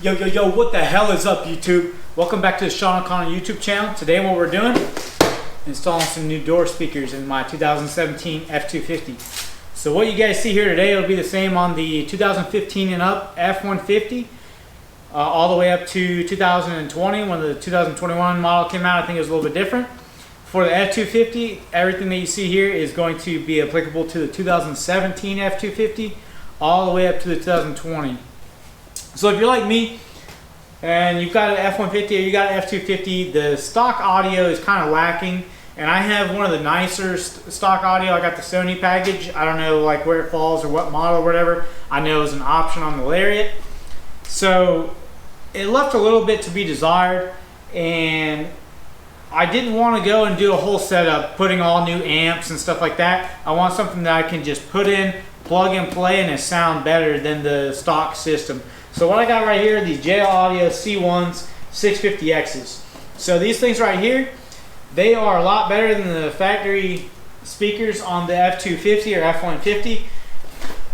Yo, what the hell is up, YouTube? Welcome back to the Sean O'Connor YouTube channel. Today what we're doing, installing some new door speakers in my 2017 F250. So what you guys see here today will be the same on the 2015 and up F150, all the way up to 2020 when the 2021 model came out. I think it was a little bit different. For the F250, everything that you see here is going to be applicable to the 2017 F250 all the way up to the 2020. So if you're like me and you've got an F150 or you got an F250, the stock audio is kind of lacking, and I have one of the nicer stock audio. I got the Sony package. I don't know like where it falls or what model or whatever. I know it was an option on the Lariat, so it left a little bit to be desired, and I didn't want to go and do a whole setup putting all new amps and stuff like that. I want something that I can just put in, plug and play, and it sound better than the stock system. So what I got right here are these JL Audio C1s 650Xs. So these things right here, they are a lot better than the factory speakers on the F250 or F150.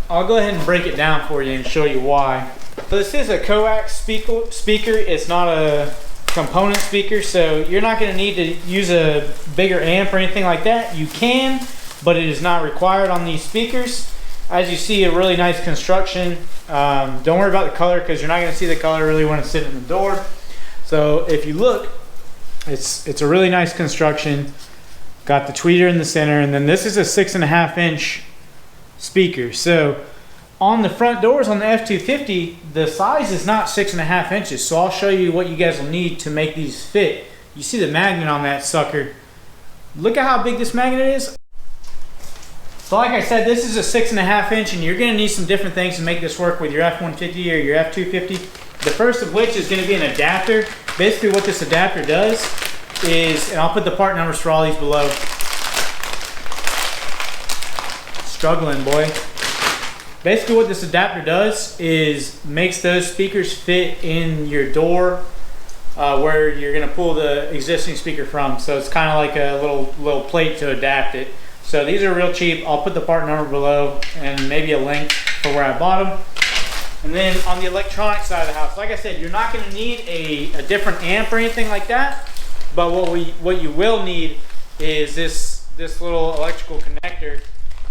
I'll go ahead and break it down for you and show you why. So this is a coax speaker. It's not a component speaker, so you're not going to need to use a bigger amp or anything like that. You can, but it is not required on these speakers. As you see, a really nice construction. Don't worry about the color because you're not going to see the color really when it's sitting in the door. So if you look, it's a really nice construction. Got the tweeter in the center, and then this is a 6.5-inch speaker. So on the front doors on the F250, the size is not 6.5 inches. So I'll show you what you guys will need to make these fit. You see the magnet on that sucker. Look at how big this magnet is. So like I said, this is a 6.5 inch, and you're going to need some different things to make this work with your F150 or your F250. The first of which is going to be an adapter. Basically what this adapter does is, and I'll put the part numbers for all these below. Struggling, boy. Basically what this adapter does is makes those speakers fit in your door where you're going to pull the existing speaker from. So it's kind of like a little plate to adapt it. So these are real cheap. I'll put the part number below and maybe a link for where I bought them. And then on the electronic side of the house, like I said, you're not going to need a different amp or anything like that. But what you will need is this little electrical connector.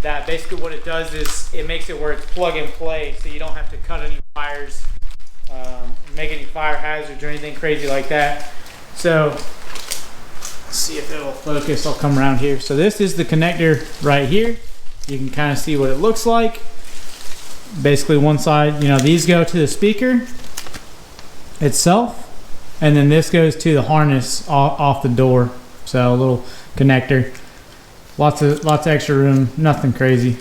That basically what it does is it makes it where it's plug and play, so you don't have to cut any wires, make any fire hazards or anything crazy like that. So let's see if it'll focus. I'll come around here. So this is the connector right here. You can kind of see what it looks like. Basically one side, you know, these go to the speaker itself, and then this goes to the harness off the door. So a little connector. Lots of extra room, nothing crazy.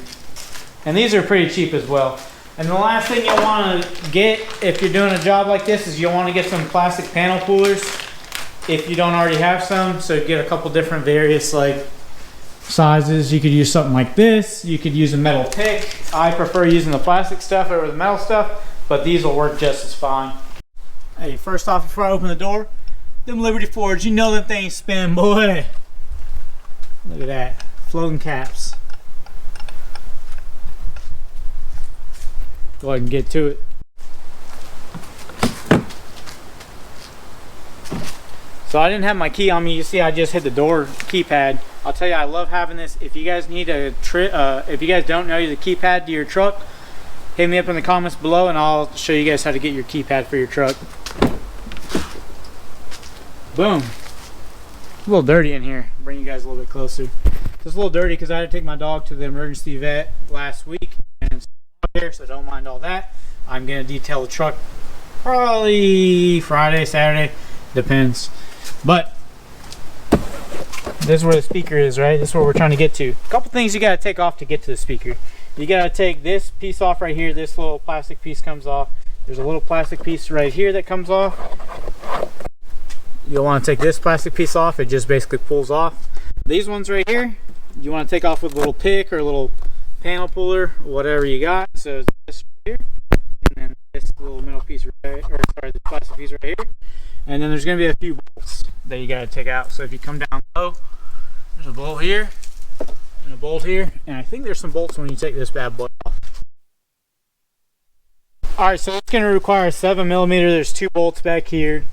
And these are pretty cheap as well. And the last thing you'll want to get if you're doing a job like this is you'll want to get some plastic panel pullers if you don't already have some. So get a couple different various like sizes. You could use something like this. You could use a metal pick. I prefer using the plastic stuff over the metal stuff, but these will work just as fine. Hey, first off, before I open the door, them Liberty Fords, you know them things spin, boy. Look at that, floating caps. Go ahead and get to it. So I didn't have my key on me. You see, I just hit the door keypad. I'll tell you, I love having this. If you guys need if you guys don't know the keypad to your truck, hit me up in the comments below, and I'll show you guys how to get your keypad for your truck. Boom. It's a little dirty in here. Bring you guys a little bit closer. It's a little dirty because I had to take my dog to the emergency vet last week, and it's here, so don't mind all that. I'm gonna detail the truck probably Friday, Saturday, depends. But this is where the speaker is, right? This is where we're trying to get to. A couple things you gotta take off to get to the speaker. You gotta take this piece off right here. This little plastic piece comes off. There's a little plastic piece right here that comes off. You'll want to take this plastic piece off. It just basically pulls off. These ones right here, you want to take off with a little pick or a little panel puller, whatever you got. So this right here, and then this little metal piece right, or sorry, this plastic piece right here. And then there's going to be a few bolts that you got to take out. So if you come down low, there's a bolt here and a bolt here, and I think there's some bolts when you take this bad boy off. Alright, so it's going to require 7mm. There's 2 bolts back here.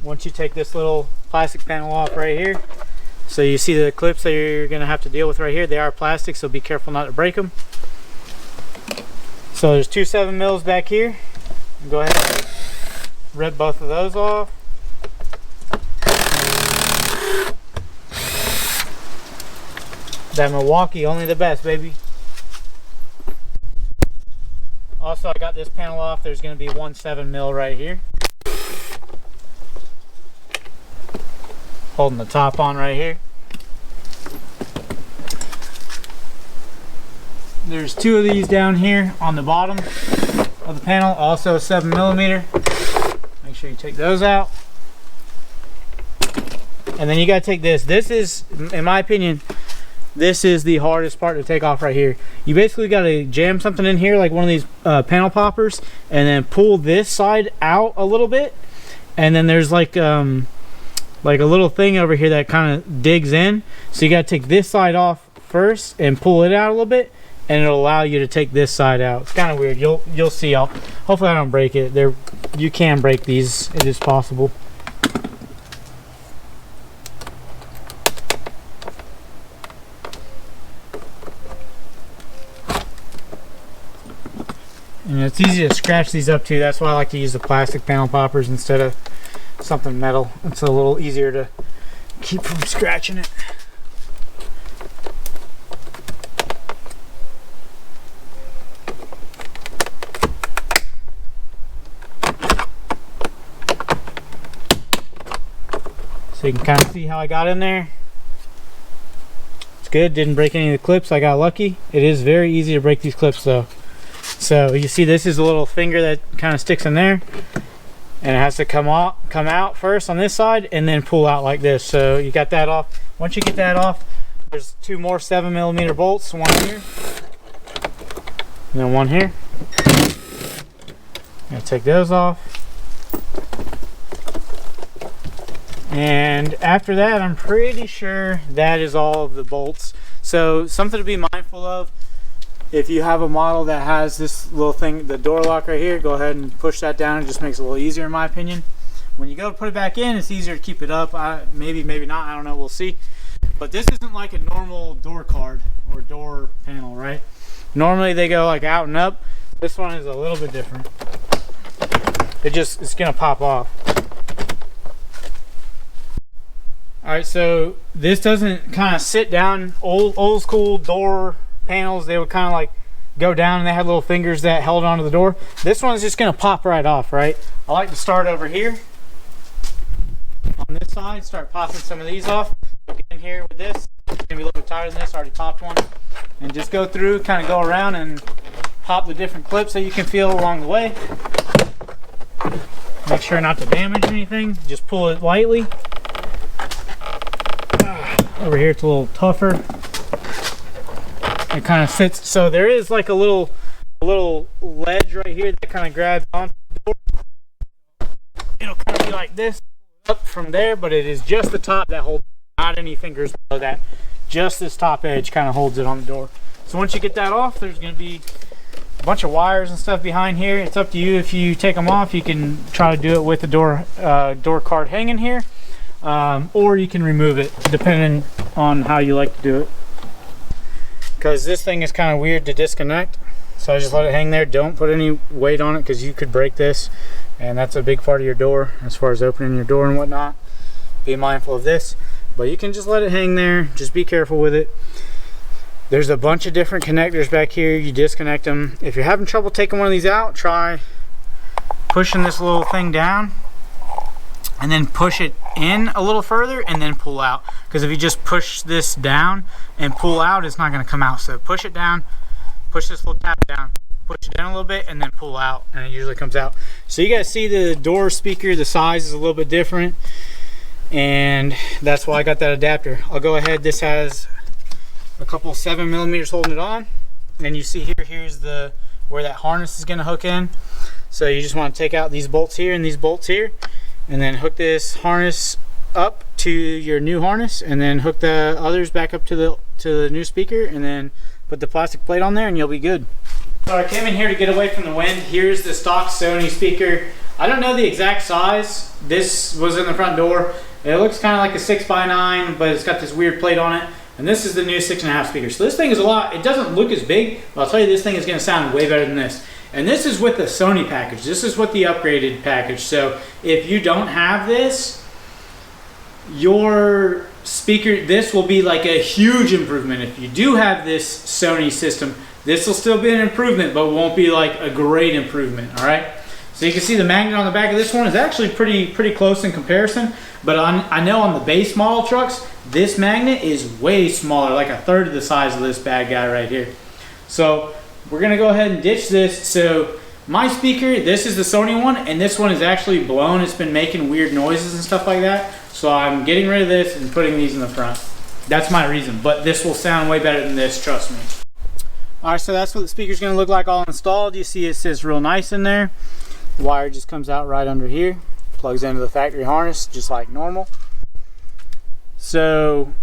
Once you take this little plastic panel off right here, so you see the clips that you're going to have to deal with right here, they are plastic, so be careful not to break them. So there's 2 7mm back here. Go ahead and rip both of those off. That Milwaukee, only the best, baby. Also, I got this panel off. There's going to be 1 7mm right here. Holding the top on right here. There's 2 of these down here on the bottom of the panel, also 7mm. Make sure you take those out. And then you got to take this. This is, in my opinion, this is the hardest part to take off right here. You basically got to jam something in here like one of these panel poppers, and then pull this side out a little bit. And then there's like a little thing over here that kind of digs in. So you got to take this side off first and pull it out a little bit, and it'll allow you to take this side out. It's kind of weird. You'll see. Hopefully I don't break it. You can break these. It is possible. And it's easy to scratch these up too. That's why I like to use the plastic panel poppers instead of something metal. It's a little easier to keep from scratching it. So you can kind of see how I got in there. It's good, didn't break any of the clips. I got lucky. It is very easy to break these clips though. So you see this is a little finger that kind of sticks in there, and it has to come out first on this side and then pull out like this. So you got that off. Once you get that off, there's 2 more 7mm bolts, one here and then one here. I'm gonna take those off. And after that, I'm pretty sure that is all of the bolts. So something to be mindful of, if you have a model that has this little thing, the door lock right here, go ahead and push that down. It just makes it a little easier in my opinion. When you go to put it back in, it's easier to keep it up. Maybe not, I don't know, we'll see. But this isn't like a normal door card or door panel, right? Normally they go like out and up. This one is a little bit different. It's gonna pop off. Alright, so this doesn't kind of sit down. Old school door panels, they would kind of like go down and they had little fingers that held onto the door. This one's just going to pop right off, right? I like to start over here on this side, start popping some of these off. Get in here with this. It's going to be a little bit tighter than this. I already popped one. And just go through, kind of go around and pop the different clips that you can feel along the way. Make sure not to damage anything. Just pull it lightly. Over here it's a little tougher. It kind of sits, so there is like a little ledge right here that kind of grabs onto the door. It'll kind of be like this up from there, but it is just the top that holds, not any fingers below that. Just this top edge kind of holds it on the door. So once you get that off, there's going to be a bunch of wires and stuff behind here. It's up to you. If you take them off, you can try to do it with the door card hanging here, or you can remove it depending on how you like to do it. Because this thing is kind of weird to disconnect, so I just let it hang there. Don't put any weight on it because you could break this, and that's a big part of your door as far as opening your door and whatnot. Be mindful of this, but you can just let it hang there. Just be careful with it. There's a bunch of different connectors back here. You disconnect them. If you're having trouble taking one of these out, try pushing this little thing down and then push it in a little further and then pull out. Because if you just push this down and pull out, it's not going to come out. So push it down, push this little tab down, push it down a little bit, and then pull out, and it usually comes out. So you guys see the door speaker, the size is a little bit different, and that's why I got that adapter. I'll go ahead, this has a couple 7mm holding it on, and you see here's where that harness is going to hook in. So you just want to take out these bolts here and these bolts here, and then hook this harness up to your new harness, and then hook the others back up to the new speaker, and then put the plastic plate on there, and you'll be good. So I came in here to get away from the wind. Here's the stock Sony speaker. I don't know the exact size. This was in the front door. It looks kind of like a 6x9, but it's got this weird plate on it. And this is the new 6.5 speaker. So this thing is a lot. It doesn't look as big, but I'll tell you this thing is going to sound way better than this. And this is with the Sony package. This is what the upgraded package. So if you don't have this, your speaker, this will be like a huge improvement. If you do have this Sony system, this will still be an improvement, but won't be like a great improvement. All right. So you can see the magnet on the back of this one is actually pretty close in comparison. But I know on the base model trucks, this magnet is way smaller, like a third of the size of this bad guy right here. So we're gonna go ahead and ditch this. So my speaker, this is the Sony one, and this one is actually blown. It's been making weird noises and stuff like that. So I'm getting rid of this and putting these in the front. That's my reason, but this will sound way better than this, trust me. All right, so that's what the speaker's gonna look like all installed. You see it says real nice in there. The wire just comes out right under here, plugs into the factory harness just like normal. So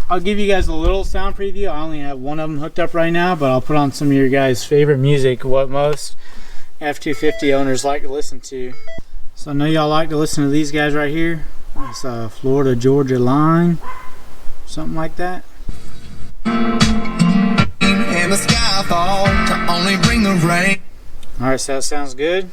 I'll give you guys a little sound preview. I only have one of them hooked up right now, but I'll put on some of your guys' favorite music, what most F250 owners like to listen to. So I know y'all like to listen to these guys right here. It's a Florida Georgia line, something like that. And the sky fall to only bring the rain. All right, so that sounds good.